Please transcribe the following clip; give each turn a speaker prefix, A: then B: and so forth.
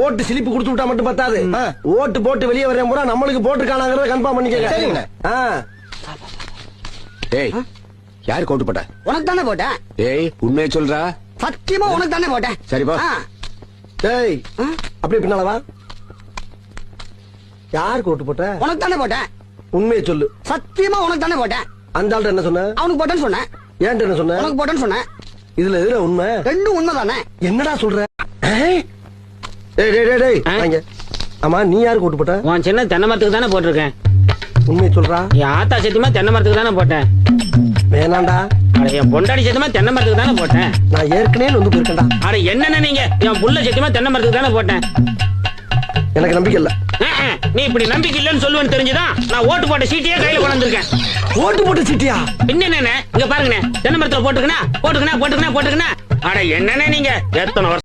A: ஓட்டு சிலிப்பு கொடுத்து விட்டா மட்டும் பத்தாது. ஓட்டு போட்டு வெளியே வரேன் பூரா நம்மளுக்கு போட்டுருக்கானாங்கிறத கன்ஃபார்ம் பண்ணிக்கங்க.
B: டேய், யாரு ஓட்டு போட்ட?
C: உனக்கு தானே போட்டேன்.
B: டேய், உண்மையை சொல்றா?
C: சத்தியமா உனக்கு தானே போட்டேன்.
B: சரிப்பா.
A: டேய், அப்படியே பின்னால வா. யாருக்கு ஓட்டு போட்ட?
C: உனக்கு தானே போட்டேன்.
A: உண்மையை சொல்லு.
C: சத்தியமா உனக்கு தானே போட்டேன்.
A: அந்த ஆள்கிட்ட என்ன சொன்ன?
C: அவனுக்கு போட்டேன்னு சொன்னேன்.
A: ஏன்ட்ட என்ன சொன்ன?
C: உனக்கு போட்டேன்னு சொன்னேன்.
A: இதுல எதுல உண்மை?
C: ரெண்டும் உண்மை தானே.
A: என்னடா சொல்ற? ஆமா, நீ யாருக்கு ஓட்டு போட்ட?
D: உன் சின்ன தென்னை மரத்துக்கு தானே போட்டிருக்கேன்.
A: உண்மையை சொல்றா?
D: என் ஆத்தா சத்தியமா தென்னை மரத்துக்கு தானே போட்டேன்.
A: வேணாண்டா.
D: அட என் பொண்டாடி சத்தியமா தென்னை மரத்துக்கு தானே போட்டேன்.
A: நான் ஏற்கனவே வந்து போயிருக்கேன்டா.
D: அட என்னென்ன நீங்க? என் புள்ள சத்தியமா தென்னை மரத்துக்கு தானே போட்டேன்.
A: எனக்கு நம்பிக்கை இல்ல.
D: நீ இப்படி நம்பிக்கை இல்லன்னு சொல்லுவேன்னு தெரிஞ்சுதான் நான் ஓட்டு போட்ட சீட்டையே கையில கொண்டு வந்திருக்கேன்.
A: ஓட்டு போட்ட சீட்டியா?
D: பின்ன என்ன? இங்க பாருங்க, தென்னை மரத்துல போட்டுக்கனா. அட என்னன்னு நீங்க எத்தனை வருஷம்